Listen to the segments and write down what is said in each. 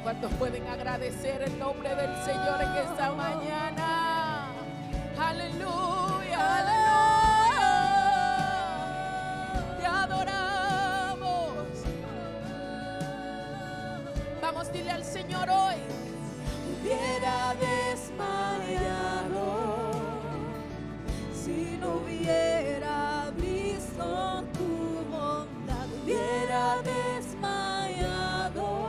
¿Cuántos pueden agradecer el nombre del Señor en esta mañana? Aleluya, aleluya. Te adoramos. Vamos, dile al Señor hoy. Hubiera desmayado si no hubiera visto tu bondad. Hubiera desmayado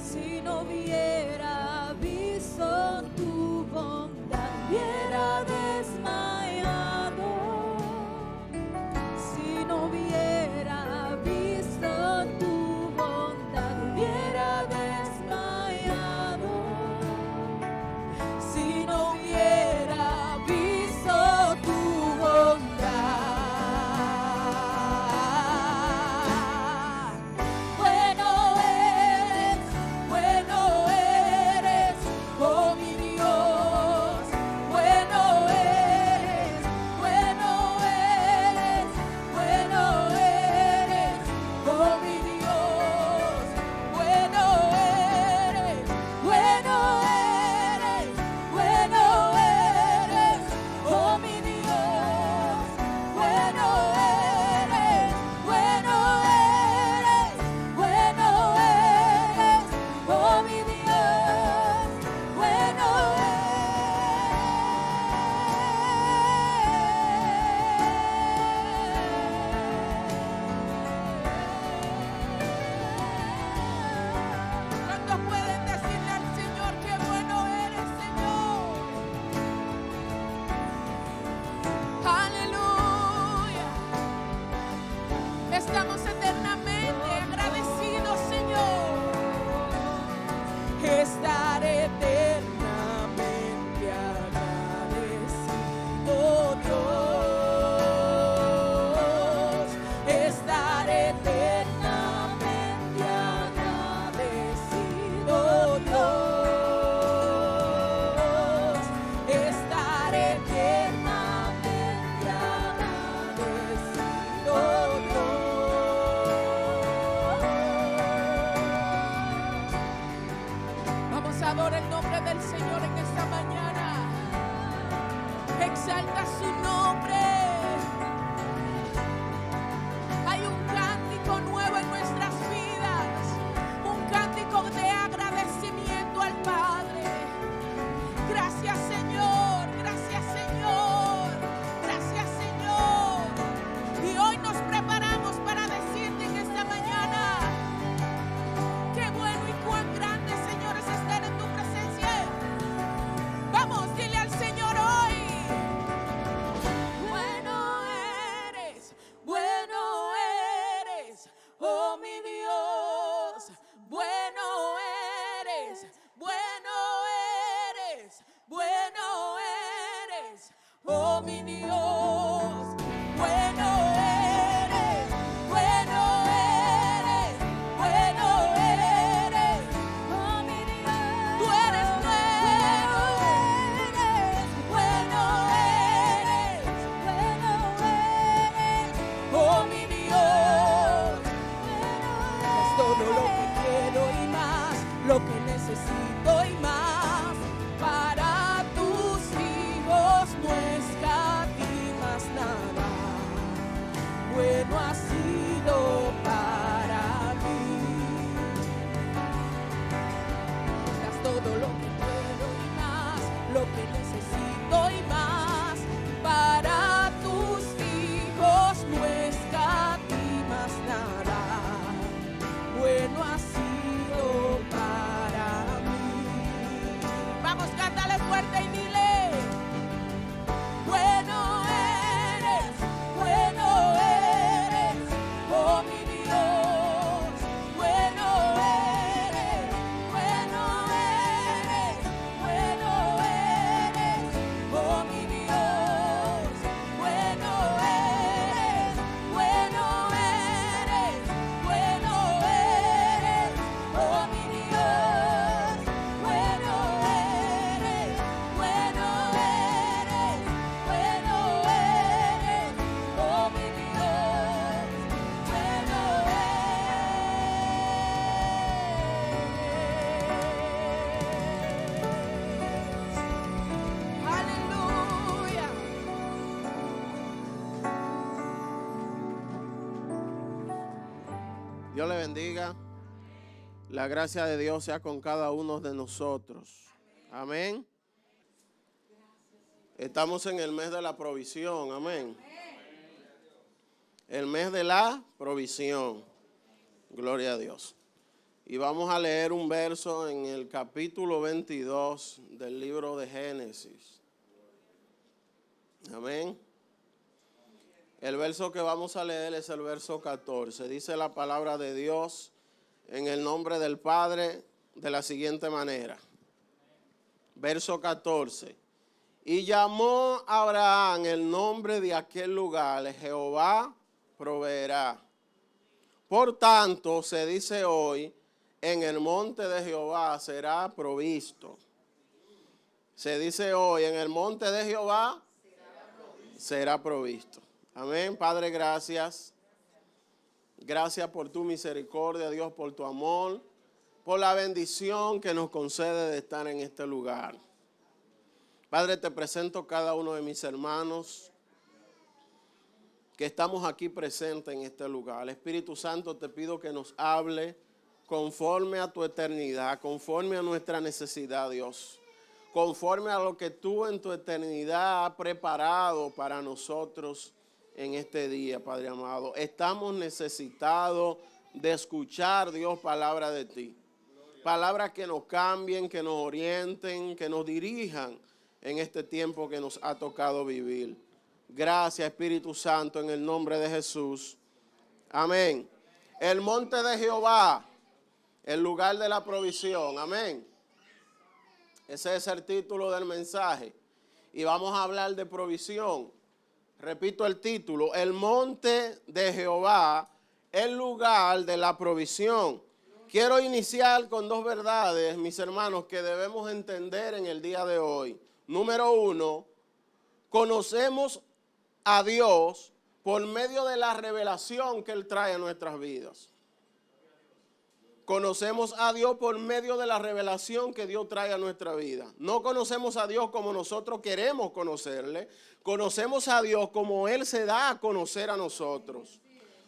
si no hubiera visto tu bondad. Hubiera desmayado si no hubiera visto tu bondad. Hubiera desmayado si no hubiera visto tu bondad. Bueno eres, oh mi Dios. Bueno eres, oh mi Dios. Bueno eres, oh mi Dios. Bueno eres, oh mi Dios. Bueno ¿Cuántos pueden decirle al Señor qué bueno eres, Señor? Aleluya. Estamos eternamente agradecidos, Señor. Estar eternamente agradecido, Dios. Estar eternamente agradecido, Dios. Estar eternamente agradecido, Dios. Vamos a adorar el nombre del Señor en esta mañana. Exalta su nombre. Hay un cántico nuevo en nuestras vidas, un cántico de agradecimiento al Padre. Gracias, Señor, gracias, Señor, gracias, Señor. Y hoy nos preparamos para decirte en esta mañana: qué bueno y cuán grande, Señor, es estar en tu presencia. Vamos, dile al Señor hoy. Bueno eres, oh mi Dios. Bueno eres, oh mi Dios. Bueno eres, oh mi Dios. Tú eres bueno eres, oh mi Dios. Es todo lo que quiero y más, lo que necesito y más, para tus hijos no escatimar. Dios le bendiga. La gracia de Dios sea con cada uno de nosotros. Amén. Estamos en el mes de la provisión. Amén. El mes de la provisión. Gloria a Dios. Y vamos a leer un verso en el capítulo 22 del libro de Génesis. Amén. El verso que vamos a leer es el verso 14. Dice la palabra de Dios en el nombre del Padre de la siguiente manera. Verso 14. Y llamó a Abraham el nombre de aquel lugar, Jehová proveerá. Por tanto, se dice hoy, en el monte de Jehová será provisto. Se dice hoy, en el monte de Jehová será provisto. Amén. Padre, gracias. Gracias por tu misericordia, Dios, por tu amor, por la bendición que nos concede de estar en este lugar. Padre, te presento cada uno de mis hermanos que estamos aquí presentes en este lugar. Espíritu Santo, te pido que nos hable conforme a tu eternidad, conforme a nuestra necesidad, Dios, conforme a lo que tú en tu eternidad has preparado para nosotros en este día, Padre amado. Estamos necesitados de escuchar, Dios, palabra de ti. Palabras que nos cambien, que nos orienten, que nos dirijan en este tiempo que nos ha tocado vivir. Gracias, Espíritu Santo, en el nombre de Jesús. Amén. El monte de Jehová, el lugar de la provisión. Amén. Ese es el título del mensaje. Y vamos a hablar de provisión. Repito el título, el monte de Jehová, el lugar de la provisión. Quiero iniciar con dos verdades, mis hermanos, que debemos entender en el día de hoy. Número uno, conocemos a Dios por medio de la revelación que Él trae a nuestras vidas. Conocemos a Dios por medio de la revelación que Dios trae a nuestra vida. No conocemos a Dios como nosotros queremos conocerle. Conocemos a Dios como Él se da a conocer a nosotros.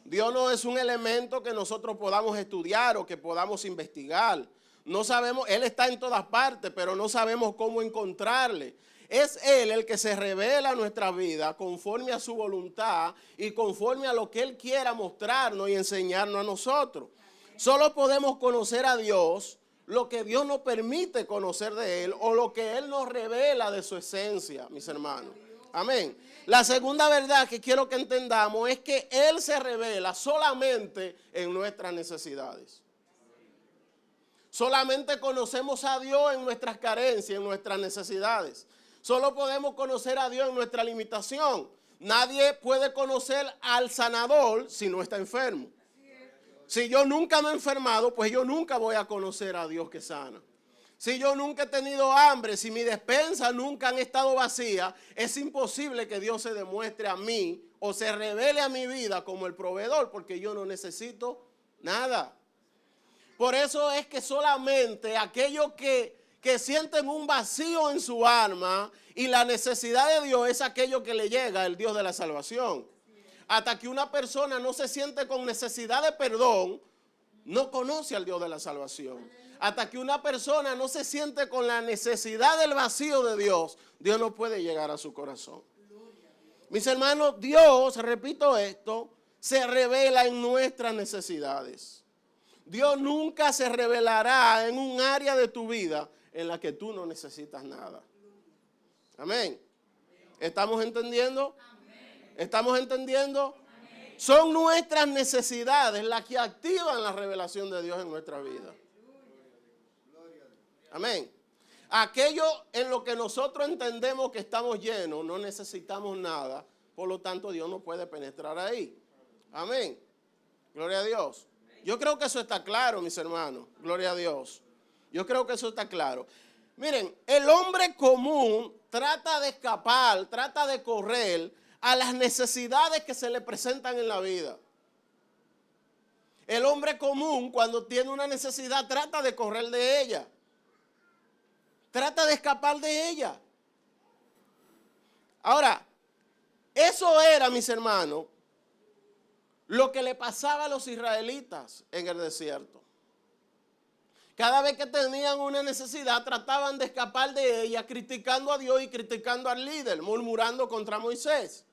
Dios no es un elemento que nosotros podamos estudiar o que podamos investigar. No sabemos, Él está en todas partes, pero no sabemos cómo encontrarle. Es Él el que se revela a nuestra vida conforme a su voluntad y conforme a lo que Él quiera mostrarnos y enseñarnos a nosotros. Solo podemos conocer a Dios lo que Dios nos permite conocer de Él o lo que Él nos revela de su esencia, mis hermanos. Amén. La segunda verdad que quiero que entendamos es que Él se revela solamente en nuestras necesidades. Solamente conocemos a Dios en nuestras carencias, en nuestras necesidades. Solo podemos conocer a Dios en nuestra limitación. Nadie puede conocer al sanador si no está enfermo. Si yo nunca me he enfermado, pues yo nunca voy a conocer a Dios que sana. Si yo nunca he tenido hambre, si mi despensa nunca han estado vacías, es imposible que Dios se demuestre a mí o se revele a mi vida como el proveedor, porque yo no necesito nada. Por eso es que solamente aquellos que sienten un vacío en su alma y la necesidad de Dios es aquello que le llega el Dios de la salvación. Hasta que una persona no se siente con necesidad de perdón, no conoce al Dios de la salvación. Hasta que una persona no se siente con la necesidad del vacío de Dios, Dios no puede llegar a su corazón. Mis hermanos, Dios, repito esto, se revela en nuestras necesidades. Dios nunca se revelará en un área de tu vida en la que tú no necesitas nada. Amén. ¿Estamos entendiendo? ¿Estamos entendiendo? Amén. Son nuestras necesidades las que activan la revelación de Dios en nuestra vida. Amén. Aquello en lo que nosotros entendemos que estamos llenos, no necesitamos nada, por lo tanto Dios no puede penetrar ahí. Amén. Gloria a Dios. Yo creo que eso está claro, mis hermanos. Gloria a Dios. Yo creo que eso está claro. Miren, el hombre común trata de escapar, trata de correr a las necesidades que se le presentan en la vida. El hombre común, cuando tiene una necesidad, trata de correr de ella. Trata de escapar de ella. Ahora, eso era, mis hermanos, lo que le pasaba a los israelitas en el desierto. Cada vez que tenían una necesidad, trataban de escapar de ella, criticando a Dios y criticando al líder, murmurando contra Moisés.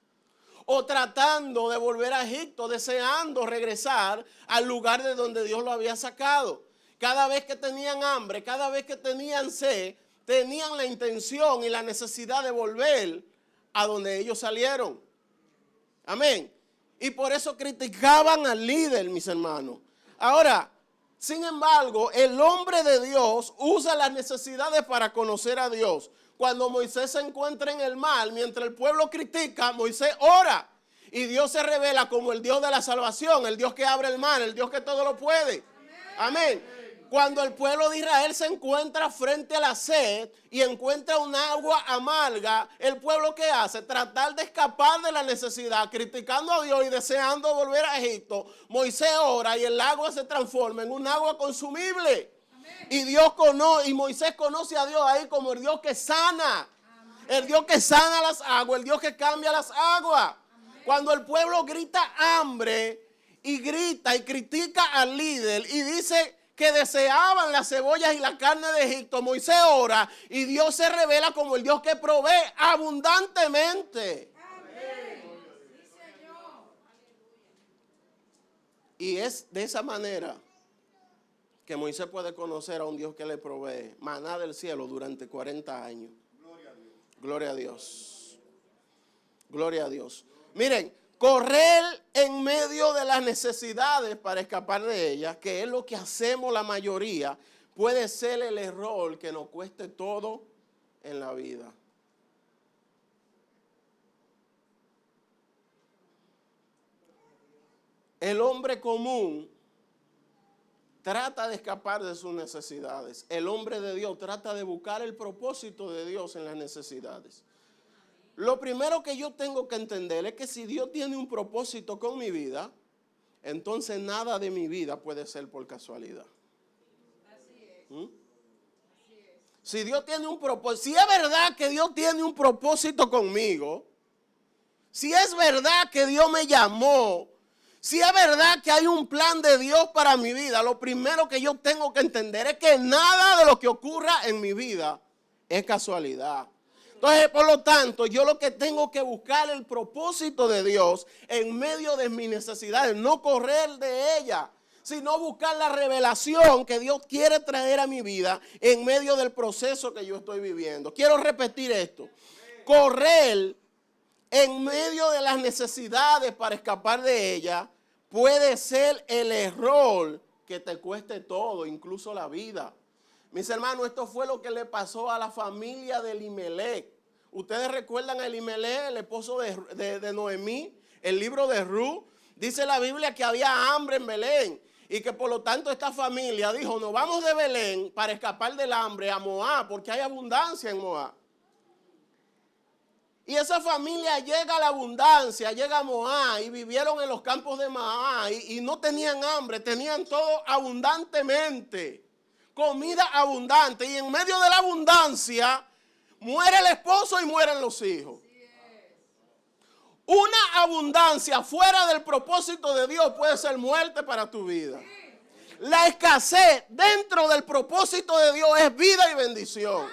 O tratando de volver a Egipto, deseando regresar al lugar de donde Dios lo había sacado. Cada vez que tenían hambre, cada vez que tenían sed, tenían la intención y la necesidad de volver a donde ellos salieron. Amén. Y por eso criticaban al líder, mis hermanos. Ahora, sin embargo, el hombre de Dios usa las necesidades para conocer a Dios. Cuando Moisés se encuentra en el mar, mientras el pueblo critica, Moisés ora. Y Dios se revela como el Dios de la salvación, el Dios que abre el mar, el Dios que todo lo puede. Amén. Cuando el pueblo de Israel se encuentra frente a la sed y encuentra un agua amarga, el pueblo ¿qué hace? Tratar de escapar de la necesidad, criticando a Dios y deseando volver a Egipto. Moisés ora y el agua se transforma en un agua consumible. Y Moisés conoce a Dios ahí como el Dios que sana. El Dios que sana las aguas, el Dios que cambia las aguas. Cuando el pueblo grita hambre y grita y critica al líder y dice que deseaban las cebollas y la carne de Egipto, Moisés ora y Dios se revela como el Dios que provee abundantemente. Y es de esa manera que Moisés puede conocer a un Dios que le provee maná del cielo durante 40 años. Gloria a Dios. Gloria a Dios. Miren, correr en medio de las necesidades para escapar de ellas, que es lo que hacemos la mayoría, puede ser el error que nos cueste todo en la vida. El hombre común trata de escapar de sus necesidades. El hombre de Dios trata de buscar el propósito de Dios en las necesidades. Lo primero que yo tengo que entender es que si Dios tiene un propósito con mi vida, entonces nada de mi vida puede ser por casualidad. Si Dios tiene un propósito, si es verdad que Dios tiene un propósito conmigo, si es verdad que Dios me llamó, si es verdad que hay un plan de Dios para mi vida, lo primero que yo tengo que entender es que nada de lo que ocurra en mi vida es casualidad. Entonces, por lo tanto, yo lo que tengo que buscar el propósito de Dios en medio de mis necesidades, no correr de ella, sino buscar la revelación que Dios quiere traer a mi vida en medio del proceso que yo estoy viviendo. Quiero repetir esto. Correr en medio de las necesidades para escapar de ella puede ser el error que te cueste todo, incluso la vida. Mis hermanos, esto fue lo que le pasó a la familia de Elimelech. Ustedes recuerdan a Elimelech, el esposo de Noemí, el libro de Ruth. Dice la Biblia que había hambre en Belén y que por lo tanto esta familia dijo, nos vamos de Belén para escapar del hambre a Moab, porque hay abundancia en Moab. Y esa familia llega a la abundancia, llega a Moab y vivieron en los campos de Moab y no tenían hambre, tenían todo abundantemente. Comida abundante, y en medio de la abundancia muere el esposo y mueren los hijos. Una abundancia fuera del propósito de Dios puede ser muerte para tu vida. La escasez dentro del propósito de Dios es vida y bendición.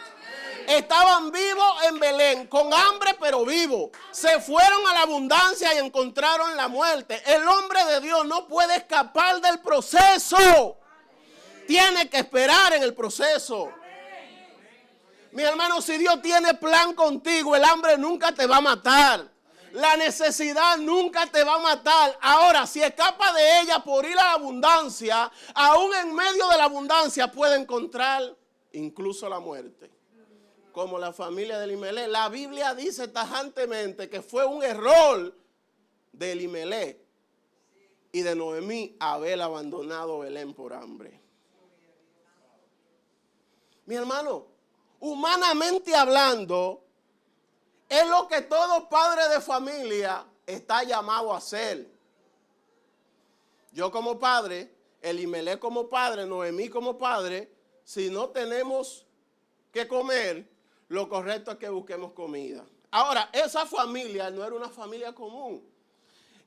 Estaban vivos en Belén, con hambre pero vivos. Se fueron a la abundancia y encontraron la muerte. El hombre de Dios no puede escapar del proceso. Tiene que esperar en el proceso. Mi hermano, si Dios tiene plan contigo, el hambre nunca te va a matar. La necesidad nunca te va a matar. Ahora, si escapa de ella por ir a la abundancia, aún en medio de la abundancia puede encontrar incluso la muerte. Como la familia de Elimelech. La Biblia dice tajantemente que fue un error de Elimelech y de Noemí haber abandonado Belén por hambre. Mi hermano, humanamente hablando, es lo que todo padre de familia está llamado a hacer. Yo como padre, Elimelech como padre, Noemí como padre, si no tenemos que comer, lo correcto es que busquemos comida. Ahora, esa familia no era una familia común.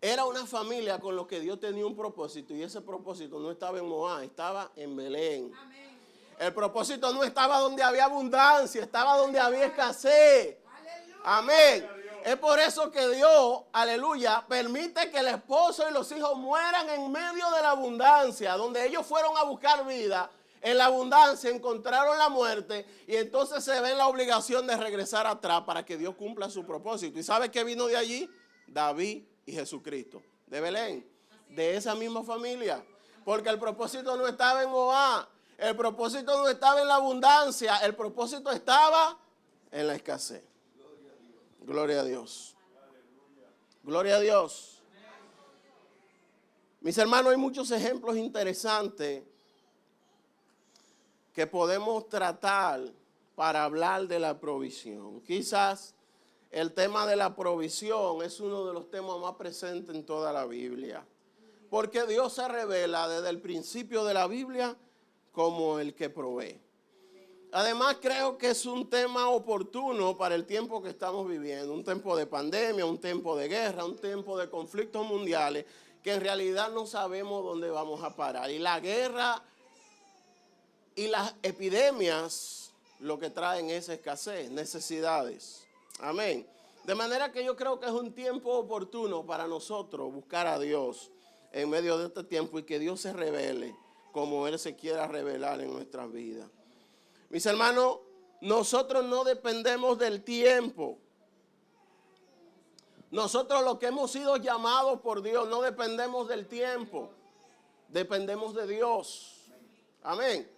Era una familia con lo que Dios tenía un propósito, y ese propósito no estaba en Moab, estaba en Belén. Amén. El propósito no estaba donde había abundancia, estaba donde había escasez. Aleluya. Amén. Es por eso que Dios, aleluya, permite que el esposo y los hijos mueran en medio de la abundancia, donde ellos fueron a buscar vida. En la abundancia encontraron la muerte, y entonces se ve en la obligación de regresar atrás para que Dios cumpla su propósito. ¿Y sabe qué vino de allí? David y Jesucristo, de Belén, de esa misma familia. Porque el propósito no estaba en Moab, el propósito no estaba en la abundancia, el propósito estaba en la escasez. Gloria a Dios. Gloria a Dios. Mis hermanos, hay muchos ejemplos interesantes que podemos tratar para hablar de la provisión. Quizás el tema de la provisión es uno de los temas más presentes en toda la Biblia, porque Dios se revela desde el principio de la Biblia como el que provee. Además, creo que es un tema oportuno para el tiempo que estamos viviendo, un tiempo de pandemia, un tiempo de guerra, un tiempo de conflictos mundiales, que en realidad no sabemos dónde vamos a parar. Y la guerra y las epidemias lo que traen es escasez, necesidades. Amén. De manera que yo creo que es un tiempo oportuno para nosotros buscar a Dios en medio de este tiempo, y que Dios se revele como Él se quiera revelar en nuestras vidas. Mis hermanos, nosotros no dependemos del tiempo. Nosotros, los que hemos sido llamados por Dios, no dependemos del tiempo. Dependemos de Dios. Amén.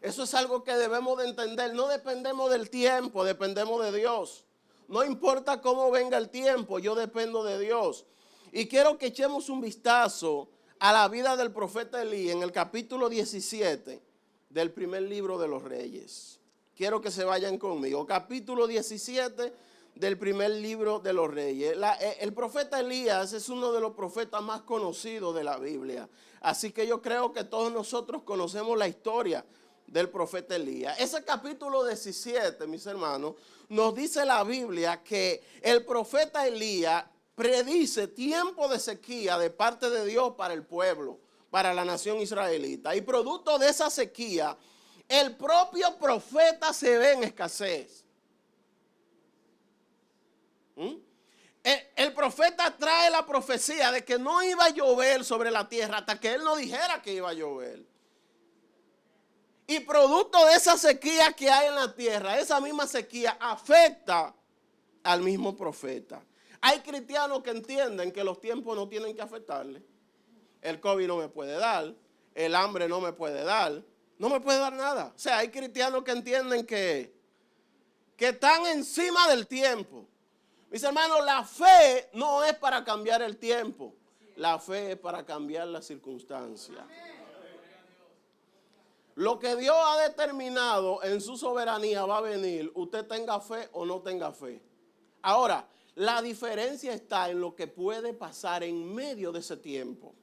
Eso es algo que debemos de entender. No dependemos del tiempo, dependemos de Dios. No importa cómo venga el tiempo, yo dependo de Dios. Y quiero que echemos un vistazo a la vida del profeta Elías en el capítulo 17 del primer libro de los Reyes. Quiero que se vayan conmigo. Capítulo 17 del primer libro de los Reyes. El profeta Elías es uno de los profetas más conocidos de la Biblia. Así que yo creo que todos nosotros conocemos la historia del profeta Elías. Ese capítulo 17, mis hermanos, nos dice la Biblia que el profeta Elías predice tiempo de sequía de parte de Dios para el pueblo, para la nación israelita. Y producto de esa sequía, el propio profeta se ve en escasez. El profeta trae la profecía de que no iba a llover sobre la tierra hasta que él no dijera que iba a llover. Y producto de esa sequía que hay en la tierra, esa misma sequía afecta al mismo profeta. Hay cristianos que entienden que los tiempos no tienen que afectarle. El COVID no me puede dar, el hambre no me puede dar, no me puede dar nada. O sea, hay cristianos que entienden que están encima del tiempo. Mis hermanos, la fe no es para cambiar el tiempo, la fe es para cambiar las circunstancias. Lo que Dios ha determinado en su soberanía va a venir, usted tenga fe o no tenga fe. Ahora, la diferencia está en lo que puede pasar en medio de ese tiempo.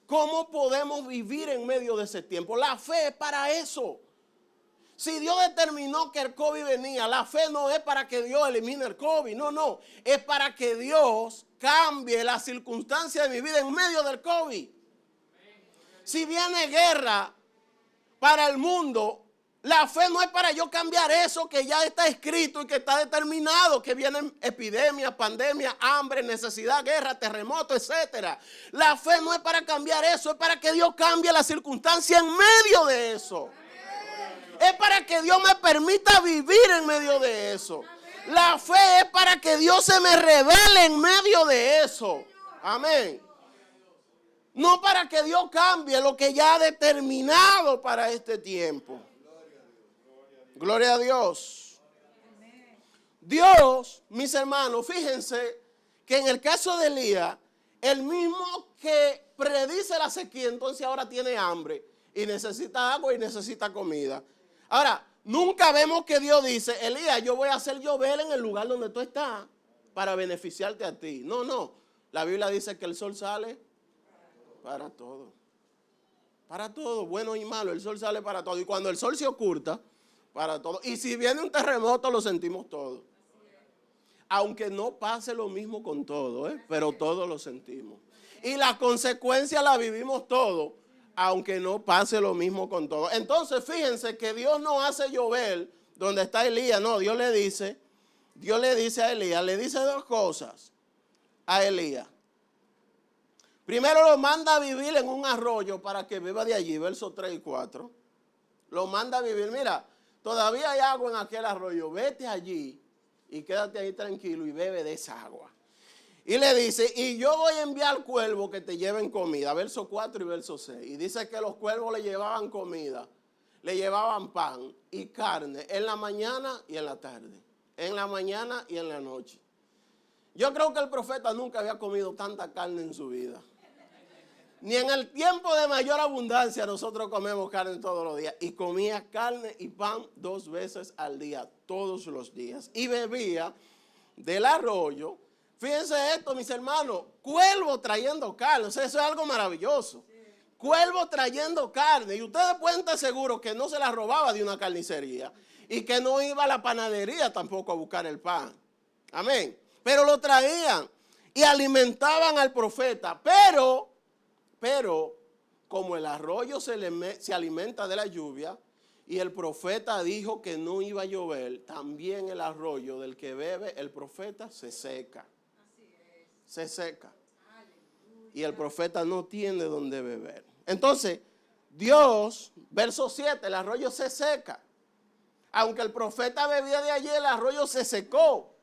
¿Cómo podemos vivir en medio de ese tiempo? La fe es para eso. Si Dios determinó que el COVID venía, la fe no es para que Dios elimine el COVID. No. Es para que Dios cambie la circunstancia de mi vida en medio del COVID. Si viene guerra para el mundo, la fe no es para yo cambiar eso que ya está escrito y que está determinado, que vienen epidemias, pandemias, hambre, necesidad, guerra, terremoto, etc. La fe no es para cambiar eso, es para que Dios cambie la circunstancia en medio de eso. Es para que Dios me permita vivir en medio de eso. La fe es para que Dios se me revele en medio de eso. Amén. No para que Dios cambie lo que ya ha determinado para este tiempo. Gloria a Dios. Dios, mis hermanos, fíjense que en el caso de Elías, el mismo que predice la sequía, entonces ahora tiene hambre y necesita agua y necesita comida. Ahora, nunca vemos que Dios dice, Elías, yo voy a hacer llover en el lugar donde tú estás para beneficiarte a ti. No. La Biblia dice que el sol sale para todo. Para todo, bueno y malo, el sol sale para todo. Y cuando el sol se oculta, para todo. Y si viene un terremoto, lo sentimos todo. aunque no pase lo mismo con todo, pero todos lo sentimos. Y la consecuencia la vivimos todos, aunque no pase lo mismo con todo. Entonces, fíjense que Dios no hace llover donde está Elías. No, Dios le dice a Elías, le dice dos cosas a Elías. Primero lo manda a vivir en un arroyo para que viva de allí, versos 3 y 4. Lo manda a vivir, mira, todavía hay agua en aquel arroyo, vete allí y quédate ahí tranquilo y bebe de esa agua. Y le dice, y yo voy a enviar cuervos que te lleven comida, verso 4 y verso 6. Y dice que los cuervos le llevaban comida, le llevaban pan y carne en la mañana y en la tarde, en la mañana y en la noche. Yo creo que el profeta nunca había comido tanta carne en su vida. Ni en el tiempo de mayor abundancia nosotros comemos carne todos los días. Y comía carne y pan 2 veces al día, todos los días. Y bebía del arroyo. Fíjense esto, mis hermanos, cuervo trayendo carne. O sea, eso es algo maravilloso. Cuervo trayendo carne. Y ustedes pueden estar seguros que no se la robaba de una carnicería. Y que no iba a la panadería tampoco a buscar el pan. Amén. Pero lo traían y alimentaban al profeta. Pero como el arroyo se alimenta de la lluvia y el profeta dijo que no iba a llover, también el arroyo del que bebe el profeta se seca. Se seca. Y el profeta no tiene donde beber. Entonces, Dios, verso 7, el arroyo se seca. Aunque el profeta bebía de allí, el arroyo se secó.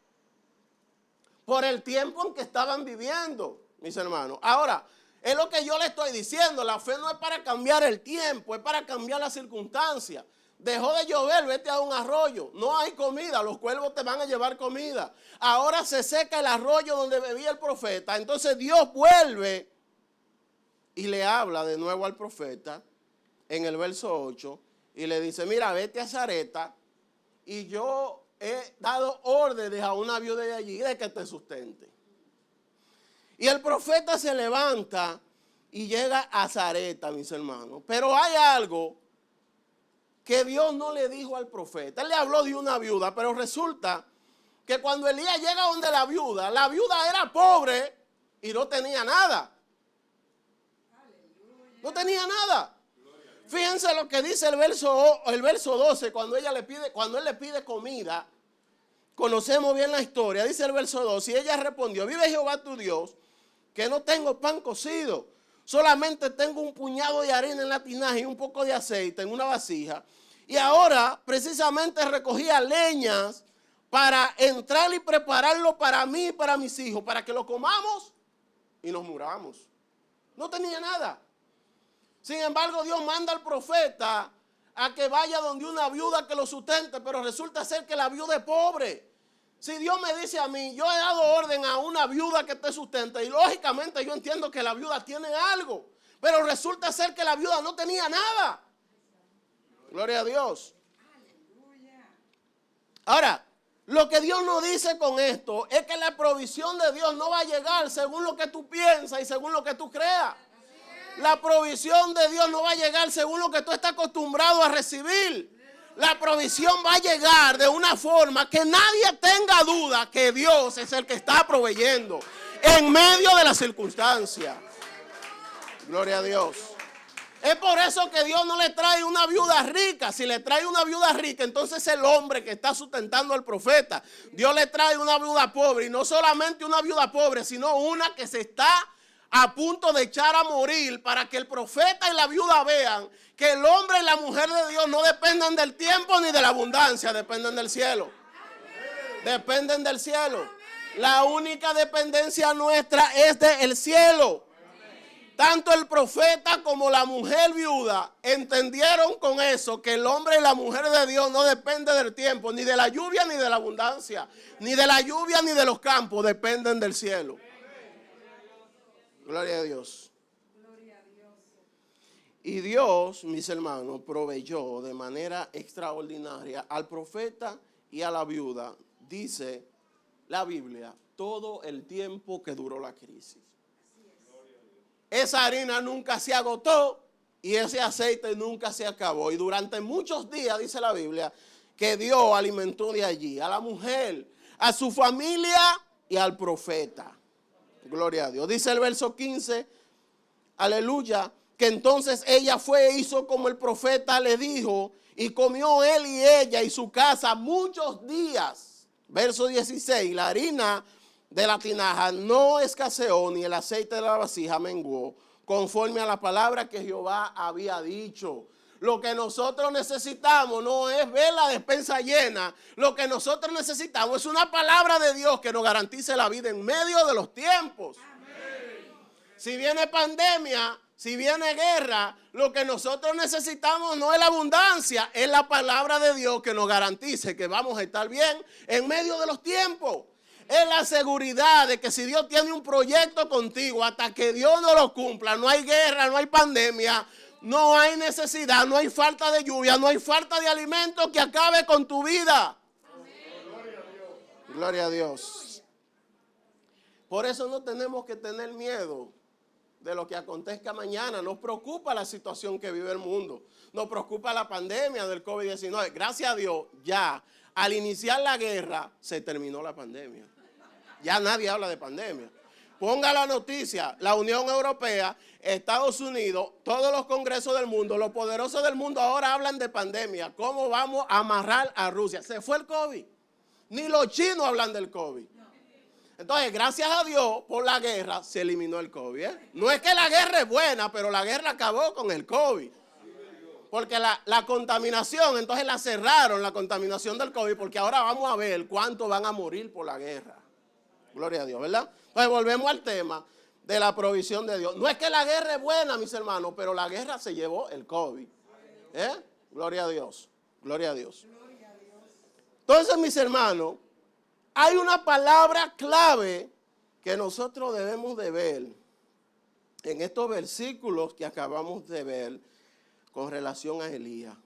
Por el tiempo en que estaban viviendo, mis hermanos. Ahora, es lo que yo le estoy diciendo, la fe no es para cambiar el tiempo, es para cambiar las circunstancias. Dejó de llover, vete a un arroyo, no hay comida, los cuervos te van a llevar comida. Ahora se seca el arroyo donde bebía el profeta, entonces Dios vuelve y le habla de nuevo al profeta en el verso 8 y le dice, mira, vete a Zareta y yo he dado órdenes a una viuda de allí de que te sustente. Y el profeta se levanta y llega a Zareta, mis hermanos. Pero hay algo que Dios no le dijo al profeta. Él le habló de una viuda, pero resulta que cuando Elías llega donde la viuda era pobre y no tenía nada. No tenía nada. Fíjense lo que dice el verso 12, cuando él le pide comida. Conocemos bien la historia. Dice el verso 12, y ella respondió, vive Jehová tu Dios, que no tengo pan cocido, solamente tengo un puñado de harina en la tinaja y un poco de aceite en una vasija. Y ahora precisamente recogía leñas para entrar y prepararlo para mí y para mis hijos, para que lo comamos y nos muramos. No tenía nada. Sin embargo, Dios manda al profeta a que vaya donde una viuda que lo sustente, pero resulta ser que la viuda es pobre. Si Dios me dice a mí, yo he dado orden a una viuda que te sustente, y lógicamente yo entiendo que la viuda tiene algo, pero resulta ser que la viuda no tenía nada. Gloria a Dios. Ahora, lo que Dios nos dice con esto es que la provisión de Dios no va a llegar según lo que tú piensas y según lo que tú creas. La provisión de Dios no va a llegar según lo que tú estás acostumbrado a recibir. La provisión va a llegar de una forma que nadie tenga duda que Dios es el que está proveyendo en medio de las circunstancias. Gloria a Dios. Es por eso que Dios no le trae una viuda rica. Si le trae una viuda rica, entonces el hombre que está sustentando al profeta. Dios le trae una viuda pobre, y no solamente una viuda pobre, sino una que se está a punto de echar a morir, para que el profeta y la viuda vean que el hombre y la mujer de Dios no dependen del tiempo ni de la abundancia, dependen del cielo. Dependen del cielo. La única dependencia nuestra es del cielo. Tanto el profeta como la mujer viuda entendieron con eso que el hombre y la mujer de Dios no dependen del tiempo, ni de la lluvia ni de la abundancia, ni de la lluvia ni de los campos, dependen del cielo. Gloria a Dios. Y Dios, mis hermanos, proveyó de manera extraordinaria al profeta y a la viuda, dice la Biblia, todo el tiempo que duró la crisis. Esa harina nunca se agotó y ese aceite nunca se acabó. Y durante muchos días, dice la Biblia, que Dios alimentó de allí a la mujer, a su familia y al profeta. Gloria a Dios. Dice el verso 15, aleluya, que entonces ella fue e hizo como el profeta le dijo, y comió él y ella y su casa muchos días. Verso 16, la harina de la tinaja no escaseó, ni el aceite de la vasija menguó, conforme a la palabra que Jehová había dicho. Lo que nosotros necesitamos no es ver la despensa llena. Lo que nosotros necesitamos es una palabra de Dios que nos garantice la vida en medio de los tiempos. Amén. Si viene pandemia, si viene guerra, lo que nosotros necesitamos no es la abundancia, es la palabra de Dios que nos garantice que vamos a estar bien en medio de los tiempos. Es la seguridad de que si Dios tiene un proyecto contigo, hasta que Dios no lo cumpla, no hay guerra, no hay pandemia, no hay necesidad, no hay falta de lluvia, no hay falta de alimento que acabe con tu vida. Amén. Gloria a Dios. Por eso no tenemos que tener miedo de lo que acontezca mañana. Nos preocupa la situación que vive el mundo. Nos preocupa la pandemia del COVID-19. Gracias a Dios, ya al iniciar la guerra se terminó la pandemia. Ya nadie habla de pandemia. Ponga la noticia, la Unión Europea, Estados Unidos, todos los congresos del mundo, los poderosos del mundo ahora hablan de pandemia. ¿Cómo vamos a amarrar a Rusia? Se fue el COVID. Ni los chinos hablan del COVID. Entonces, gracias a Dios, por la guerra se eliminó el COVID. No es que la guerra es buena, pero la guerra acabó con el COVID. Porque la contaminación, entonces la cerraron, la contaminación del COVID, porque ahora vamos a ver cuántos van a morir por la guerra. Gloria a Dios, ¿verdad? Entonces volvemos al tema de la provisión de Dios. No es que la guerra es buena, mis hermanos, pero la guerra se llevó el COVID. Gloria a Dios, gloria a Dios. Entonces, mis hermanos, hay una palabra clave que nosotros debemos de ver en estos versículos que acabamos de ver con relación a Elías.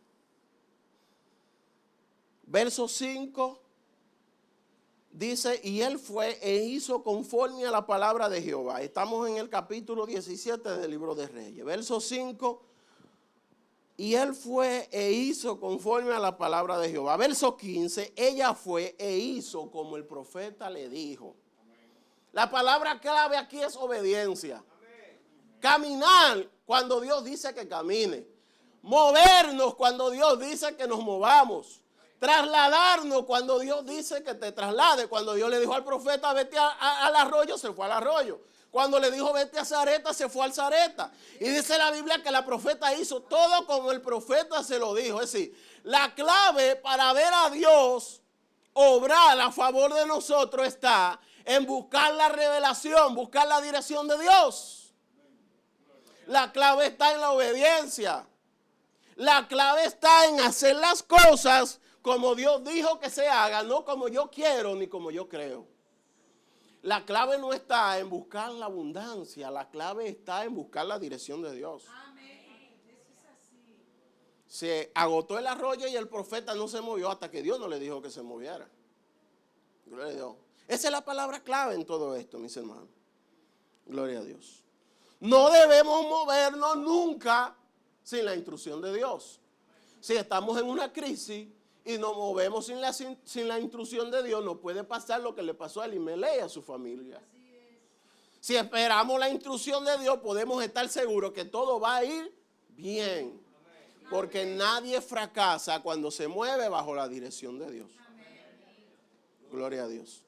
Verso 5 dice, y él fue e hizo conforme a la palabra de Jehová. Estamos en el capítulo 17 del libro de Reyes. Verso 5, y él fue e hizo conforme a la palabra de Jehová. Verso 15, ella fue e hizo como el profeta le dijo. La palabra clave aquí es obediencia. Caminar cuando Dios dice que camine. Movernos cuando Dios dice que nos movamos. Trasladarnos cuando Dios dice que te traslade. Cuando Dios le dijo al profeta, vete al arroyo, se fue al arroyo. Cuando le dijo, vete a Zareta, se fue al Zareta. Y dice la Biblia que la profeta hizo todo como el profeta se lo dijo. Es decir, la clave para ver a Dios obrar a favor de nosotros está en buscar la revelación, buscar la dirección de Dios. La clave está en la obediencia. La clave está en hacer las cosas como Dios dijo que se haga, no como yo quiero ni como yo creo. La clave no está en buscar la abundancia, la clave está en buscar la dirección de Dios. Amén. Eso es así. Se agotó el arroyo y el profeta no se movió hasta que Dios no le dijo que se moviera. Gloria a Dios. Esa es la palabra clave en todo esto, mis hermanos. Gloria a Dios. No debemos movernos nunca sin la instrucción de Dios. Si estamos en una crisis y nos movemos sin la instrucción de Dios, nos puede pasar lo que le pasó a Elimelech y a su familia. Si esperamos la instrucción de Dios, podemos estar seguros que todo va a ir bien. Porque nadie fracasa cuando se mueve bajo la dirección de Dios. Gloria a Dios.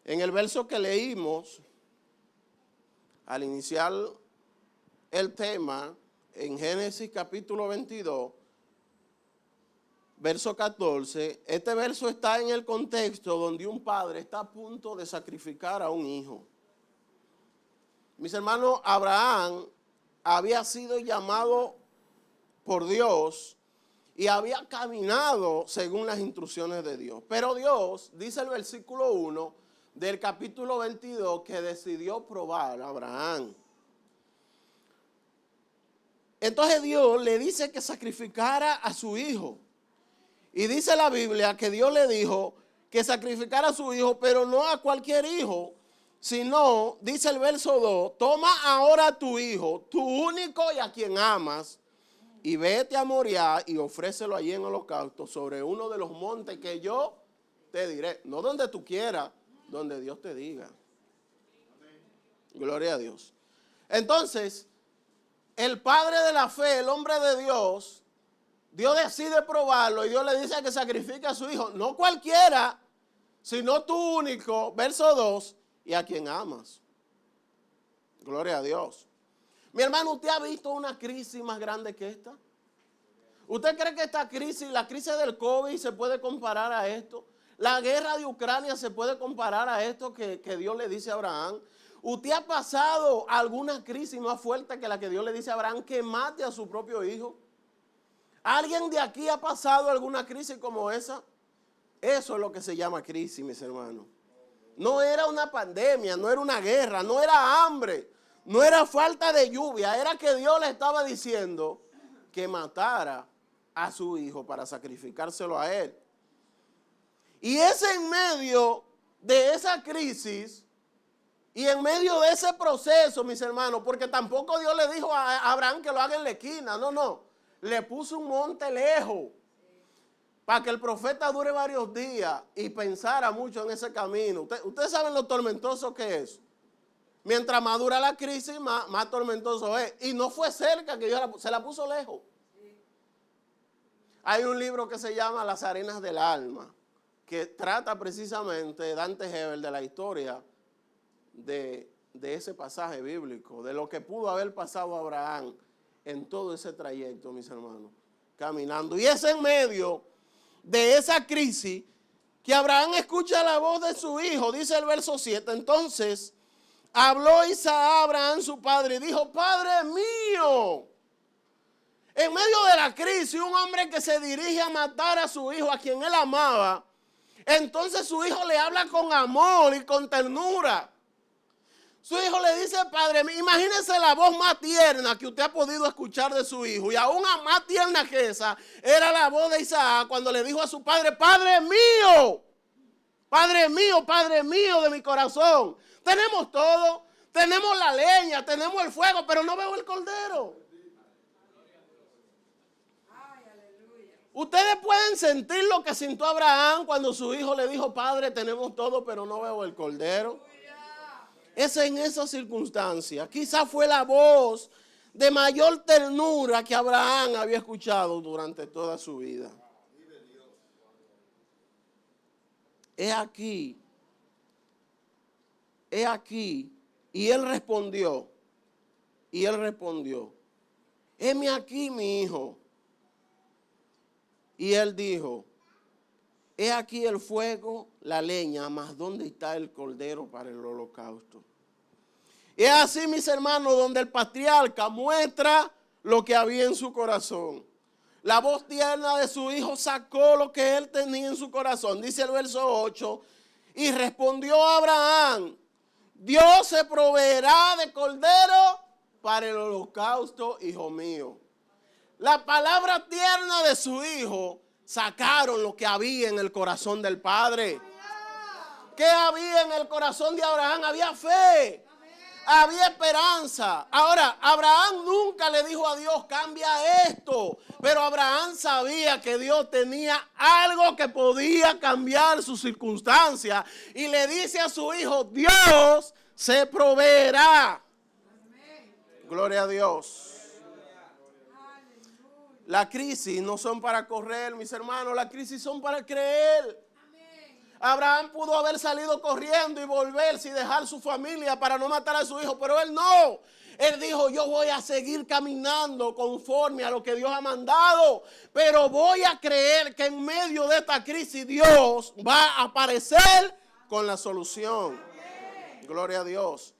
En el verso que leímos, al iniciar el tema, en Génesis capítulo 22, verso 14, este verso está en el contexto donde un padre está a punto de sacrificar a un hijo. Mis hermanos, Abraham había sido llamado por Dios y había caminado según las instrucciones de Dios. Pero Dios, dice el versículo 1 del capítulo 22, que decidió probar a Abraham. Entonces Dios le dice que sacrificara a su hijo. Y dice la Biblia que Dios le dijo que sacrificara a su hijo, pero no a cualquier hijo, sino, dice el verso 2, toma ahora a tu hijo, tu único y a quien amas, y vete a Moriah y ofrécelo allí en holocausto sobre uno de los montes que yo te diré. No donde tú quieras, donde Dios te diga. Gloria a Dios. Entonces, el padre de la fe, el hombre de Dios, Dios decide probarlo y Dios le dice que sacrifique a su hijo. No cualquiera, sino tu único, verso 2, y a quien amas. Gloria a Dios. Mi hermano, ¿usted ha visto una crisis más grande que esta? ¿Usted cree que esta crisis, la crisis del COVID, se puede comparar a esto? ¿La guerra de Ucrania se puede comparar a esto que Dios le dice a Abraham? ¿Usted ha pasado alguna crisis más fuerte que la que Dios le dice a Abraham, que mate a su propio hijo? ¿Alguien de aquí ha pasado alguna crisis como esa? Eso es lo que se llama crisis, mis hermanos. No era una pandemia, no era una guerra, no era hambre, no era falta de lluvia, era que Dios le estaba diciendo que matara a su hijo para sacrificárselo a él. Y es en medio de esa crisis y en medio de ese proceso, mis hermanos, porque tampoco Dios le dijo a Abraham que lo haga en la esquina, no, le puso un monte lejos para que el profeta dure varios días y pensara mucho en ese camino. Ustedes saben lo tormentoso que es. Mientras más dura la crisis, más tormentoso es. Y no fue cerca, que Dios se la puso lejos. Hay un libro que se llama Las arenas del alma, que trata precisamente Dante Hebel de la historia de ese pasaje bíblico, de lo que pudo haber pasado a Abraham en todo ese trayecto, mis hermanos, caminando. Y es en medio de esa crisis que Abraham escucha la voz de su hijo, dice el verso 7. Entonces habló Isaac a Abraham su padre y dijo: Padre mío. En medio de la crisis, un hombre que se dirige a matar a su hijo, a quien él amaba, entonces su hijo le habla con amor y con ternura. Su hijo le dice: Padre mío. Imagínese la voz más tierna que usted ha podido escuchar de su hijo, y aún más tierna que esa era la voz de Isaac cuando le dijo a su padre: Padre mío, Padre mío, Padre mío de mi corazón. Tenemos todo, tenemos la leña, tenemos el fuego, pero no veo el cordero. Ustedes pueden sentir lo que sintió Abraham cuando su hijo le dijo: Padre, tenemos todo, pero no veo el cordero. Es en esa circunstancia. Quizás fue la voz de mayor ternura que Abraham había escuchado durante toda su vida. He aquí, y él respondió, heme aquí, mi hijo. Y él dijo: he aquí el fuego, la leña, mas ¿dónde está el cordero para el holocausto? Y es así, mis hermanos, donde el patriarca muestra lo que había en su corazón. La voz tierna de su hijo sacó lo que él tenía en su corazón. Dice el verso 8, y respondió Abraham: Dios se proveerá de cordero para el holocausto, hijo mío. La palabra tierna de su hijo sacaron lo que había en el corazón del padre. ¿Qué había en el corazón de Abraham? Había fe, había esperanza. Ahora, Abraham nunca le dijo a Dios: cambia esto. Pero Abraham sabía que Dios tenía algo que podía cambiar su circunstancia. Y le dice a su hijo: Dios se proveerá. Gloria a Dios. La crisis no son para correr, mis hermanos, la crisis son para creer. Abraham pudo haber salido corriendo y volverse y dejar su familia para no matar a su hijo, pero él no. Él dijo: yo voy a seguir caminando conforme a lo que Dios ha mandado, pero voy a creer que en medio de esta crisis Dios va a aparecer con la solución. Gloria a Dios.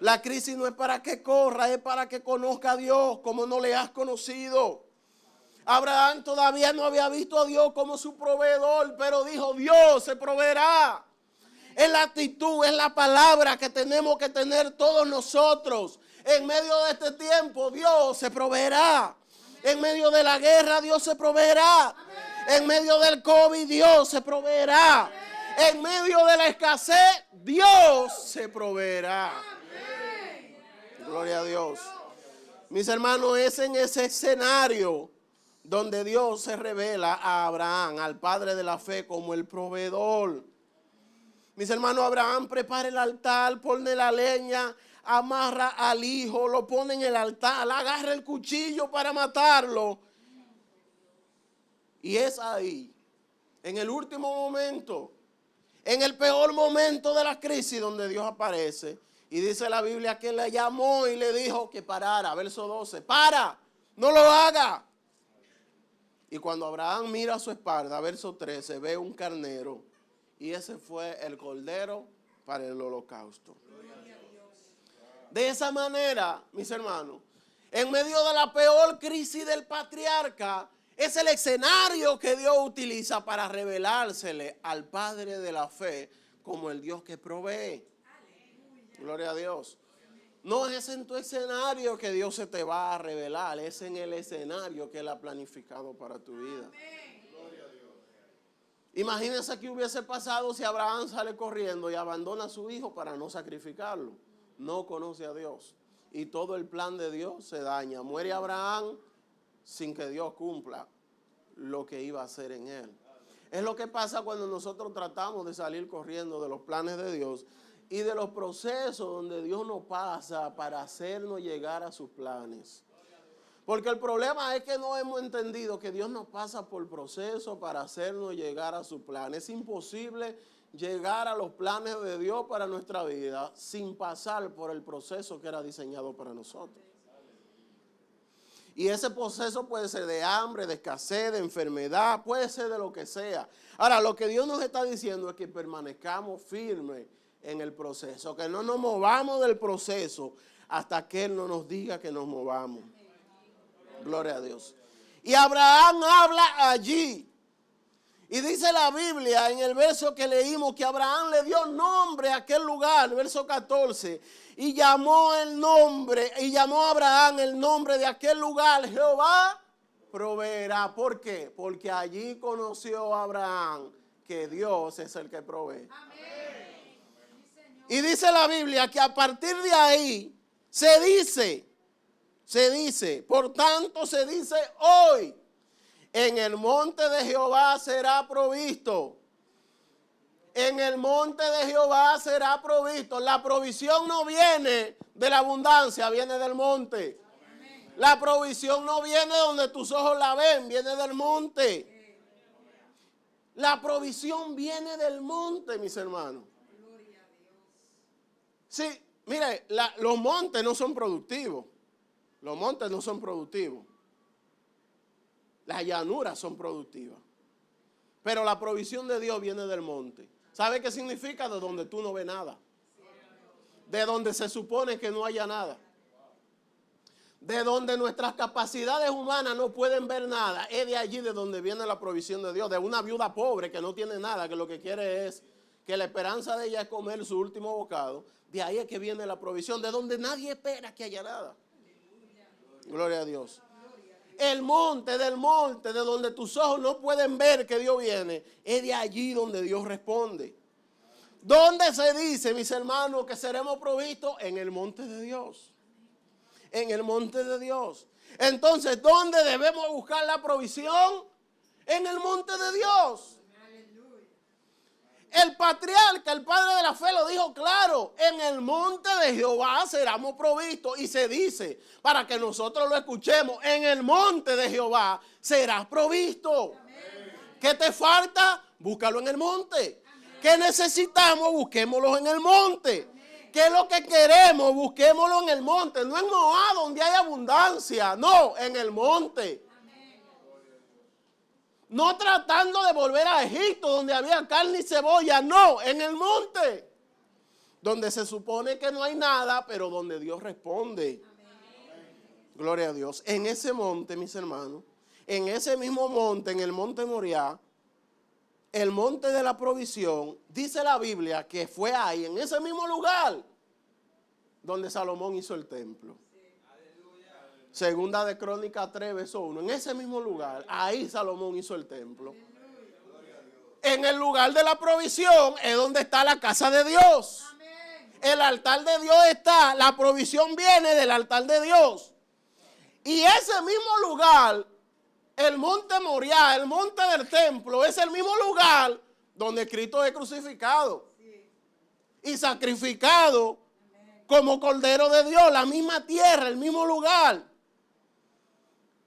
La crisis no es para que corra, es para que conozca a Dios como no le has conocido. Abraham todavía no había visto a Dios como su proveedor, pero dijo: Dios se proveerá. Es la actitud, es la palabra que tenemos que tener todos nosotros. En medio de este tiempo, Dios se proveerá. En medio de la guerra, Dios se proveerá. En medio del COVID, Dios se proveerá. En medio de la escasez, Dios se proveerá. Gloria a Dios. Mis hermanos, es en ese escenario donde Dios se revela a Abraham, al padre de la fe, como el proveedor. Mis hermanos, Abraham prepara el altar, pone la leña, amarra al hijo, lo pone en el altar, agarra el cuchillo para matarlo. Y es ahí, en el último momento, en el peor momento de la crisis, donde Dios aparece. Y dice la Biblia que le llamó y le dijo que parara. Verso 12, para, no lo haga. Y cuando Abraham mira a su espalda, verso 13, ve un carnero. Y ese fue el cordero para el holocausto. De esa manera, mis hermanos, en medio de la peor crisis del patriarca, es el escenario que Dios utiliza para revelársele al Padre de la fe como el Dios que provee. Gloria a Dios. No es en tu escenario que Dios se te va a revelar, es en el escenario que Él ha planificado para tu vida. Imagínense qué hubiese pasado si Abraham sale corriendo y abandona a su hijo para no sacrificarlo. No conoce a Dios y todo el plan de Dios se daña. Muere Abraham sin que Dios cumpla lo que iba a hacer en él. Es lo que pasa cuando nosotros tratamos de salir corriendo de los planes de Dios y de los procesos donde Dios nos pasa para hacernos llegar a sus planes. Porque el problema es que no hemos entendido que Dios nos pasa por proceso para hacernos llegar a su plan. Es imposible llegar a los planes de Dios para nuestra vida sin pasar por el proceso que era diseñado para nosotros. Y ese proceso puede ser de hambre, de escasez, de enfermedad, puede ser de lo que sea. Ahora, lo que Dios nos está diciendo es que permanezcamos firmes en el proceso, que no nos movamos del proceso hasta que Él no nos diga que nos movamos. Gloria a Dios. Y Abraham habla allí. Y dice la Biblia en el verso que leímos que Abraham le dio nombre a aquel lugar, verso 14. Y llamó a Abraham el nombre de aquel lugar, Jehová proveerá. ¿Por qué? Porque allí conoció Abraham que Dios es el que provee. Amén. Y dice la Biblia que a partir de ahí se dice, por tanto se dice hoy, en el monte de Jehová será provisto. En el monte de Jehová será provisto. La provisión no viene de la abundancia, viene del monte. La provisión no viene donde tus ojos la ven, viene del monte. La provisión viene del monte, mis hermanos. Sí, mire, los montes no son productivos. Los montes no son productivos. Las llanuras son productivas. Pero la provisión de Dios viene del monte. ¿Sabe qué significa? De donde tú no ves nada. De donde se supone que no haya nada. De donde nuestras capacidades humanas no pueden ver nada. Es de allí de donde viene la provisión de Dios. De una viuda pobre que no tiene nada, que lo que quiere es que la esperanza de ella es comer su último bocado. De ahí es que viene la provisión. De donde nadie espera que haya nada. Gloria a Dios. El monte, de donde tus ojos no pueden ver que Dios viene, es de allí donde Dios responde. ¿Dónde se dice, mis hermanos, que seremos provistos? En el monte de Dios. En el monte de Dios. Entonces, ¿dónde debemos buscar la provisión? En el monte de Dios. El patriarca, el padre de la fe, lo dijo claro: en el monte de Jehová seremos provistos. Y se dice, para que nosotros lo escuchemos, en el monte de Jehová serás provisto. Amén. ¿Qué te falta? Búscalo en el monte. Amén. ¿Qué necesitamos? Busquémoslo en el monte. Amén. ¿Qué es lo que queremos? Busquémoslo en el monte. No en Moab, donde hay abundancia. No, en el monte. No tratando de volver a Egipto, donde había carne y cebolla. No, en el monte. Donde se supone que no hay nada, pero donde Dios responde. Amén. Gloria a Dios. En ese monte, mis hermanos, en ese mismo monte, en el monte Moriah, el monte de la provisión, dice la Biblia que fue ahí, en ese mismo lugar, donde Salomón hizo el templo. Segunda de Crónicas 3, verso 1. En ese mismo lugar, ahí Salomón hizo el templo. En el lugar de la provisión es donde está la casa de Dios. El altar de Dios está, la provisión viene del altar de Dios. Y ese mismo lugar El monte Moriah, el monte del templo, es el mismo lugar donde Cristo es crucificado y sacrificado como Cordero de Dios, la misma tierra, el mismo lugar.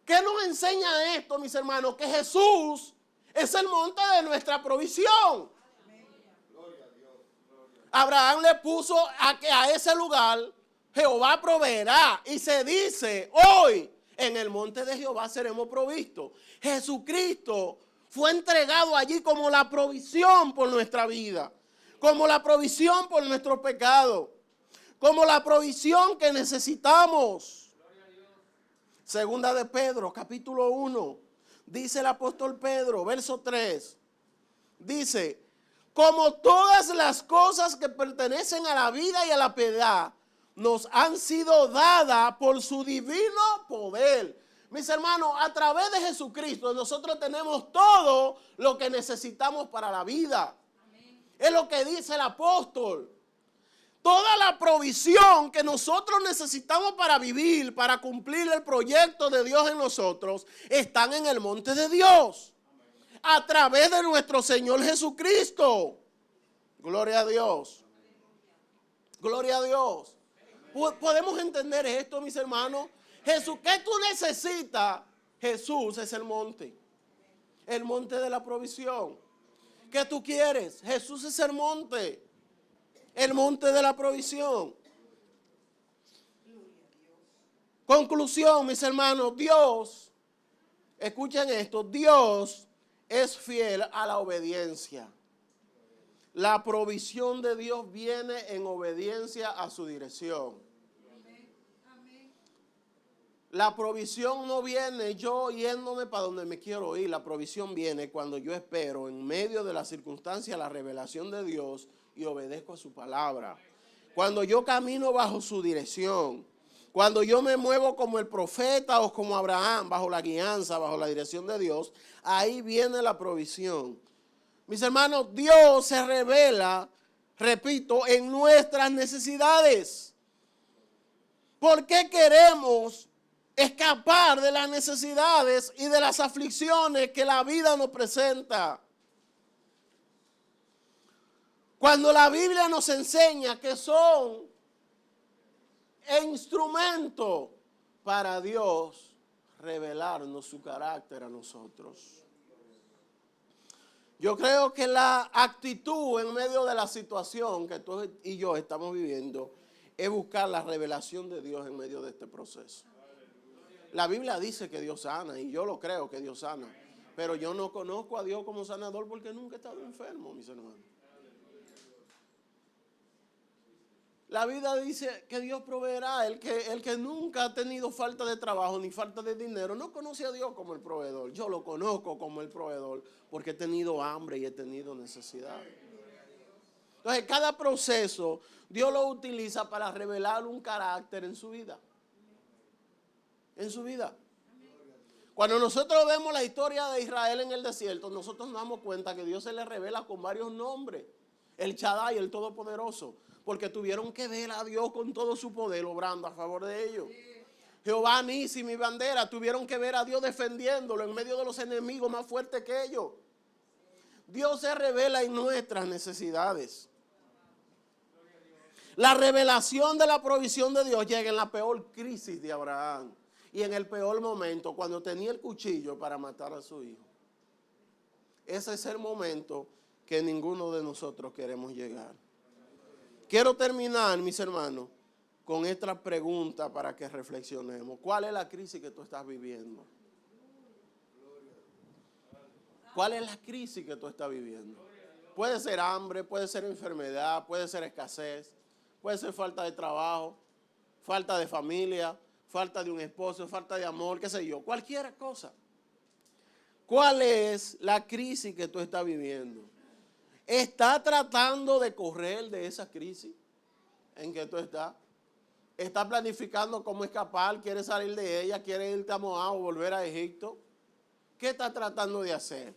¿Qué nos enseña esto, mis hermanos? Que Jesús es el monte de nuestra provisión. Abraham le puso a ese lugar, Jehová proveerá. Y se dice, hoy en el monte de Jehová seremos provistos. Jesucristo fue entregado allí como la provisión por nuestra vida, como la provisión por nuestro pecado, como la provisión que necesitamos. Segunda de Pedro, capítulo 1, dice el apóstol Pedro, verso 3, dice, como todas las cosas que pertenecen a la vida y a la piedad, nos han sido dadas por su divino poder. Mis hermanos, a través de Jesucristo nosotros tenemos todo lo que necesitamos para la vida. Es lo que dice el apóstol. Toda la provisión que nosotros necesitamos para vivir, para cumplir el proyecto de Dios en nosotros, están en el monte de Dios. A través de nuestro Señor Jesucristo. Gloria a Dios. Gloria a Dios. ¿Podemos entender esto, mis hermanos? Jesús, ¿qué tú necesitas? Jesús es el monte de la provisión. ¿Qué tú quieres? Jesús es el monte de la provisión. Conclusión, mis hermanos, Dios, escuchen esto, Dios es fiel a la obediencia. La provisión de Dios viene en obediencia a su dirección. La provisión no viene yo yéndome para donde me quiero ir. La provisión viene cuando yo espero en medio de las circunstancias la revelación de Dios y obedezco a su palabra. Cuando yo camino bajo su dirección. Cuando yo me muevo como el profeta o como Abraham, bajo la guianza, bajo la dirección de Dios, ahí viene la provisión. Mis hermanos, Dios se revela, repito, en nuestras necesidades. ¿Por qué queremos escapar de las necesidades y de las aflicciones que la vida nos presenta? Cuando la Biblia nos enseña que son instrumentos para Dios revelarnos su carácter a nosotros. Yo creo que la actitud en medio de la situación que tú y yo estamos viviendo es buscar la revelación de Dios en medio de este proceso. La Biblia dice que Dios sana y yo lo creo que Dios sana, pero yo no conozco a Dios como sanador porque nunca he estado enfermo, mis hermanos. La Biblia dice que Dios proveerá. El que nunca ha tenido falta de trabajo ni falta de dinero no conoce a Dios como el proveedor. Yo lo conozco como el proveedor porque he tenido hambre y he tenido necesidad. Entonces, cada proceso Dios lo utiliza para revelar un carácter en su vida. En su vida. Cuando nosotros vemos la historia de Israel en el desierto, nosotros nos damos cuenta que Dios se le revela con varios nombres. El Shaddai, el Todopoderoso. Porque tuvieron que ver a Dios con todo su poder obrando a favor de ellos. Jehová Nisi, mi bandera, tuvieron que ver a Dios defendiéndolo en medio de los enemigos más fuertes que ellos. Dios se revela en nuestras necesidades. La revelación de la provisión de Dios llega en la peor crisis de Abraham y en el peor momento, cuando tenía el cuchillo para matar a su hijo. Ese es el momento que ninguno de nosotros queremos llegar. Quiero terminar, mis hermanos, con esta pregunta para que reflexionemos. ¿Cuál es la crisis que tú estás viviendo? ¿Cuál es la crisis que tú estás viviendo? Puede ser hambre, puede ser enfermedad, puede ser escasez, puede ser falta de trabajo, falta de familia, falta de un esposo, falta de amor, qué sé yo, cualquier cosa. ¿Cuál es la crisis que tú estás viviendo? ¿Estás tratando de correr de esa crisis en que tú estás? ¿Estás planificando cómo escapar? ¿Quieres salir de ella? ¿Quieres irte a Moab o volver a Egipto? ¿Qué estás tratando de hacer?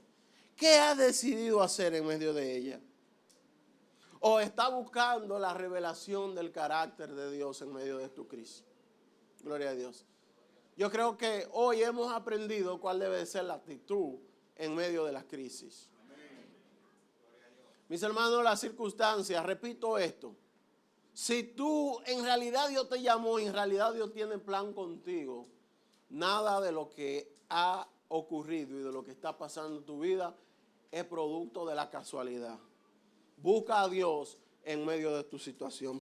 ¿Qué has decidido hacer en medio de ella? ¿O estás buscando la revelación del carácter de Dios en medio de tu crisis? Gloria a Dios. Yo creo que hoy hemos aprendido cuál debe ser la actitud en medio de las crisis. Mis hermanos, las circunstancias, repito esto. Si tú en realidad Dios te llamó, en realidad Dios tiene plan contigo, nada de lo que ha ocurrido y de lo que está pasando en tu vida es producto de la casualidad. Busca a Dios en medio de tu situación.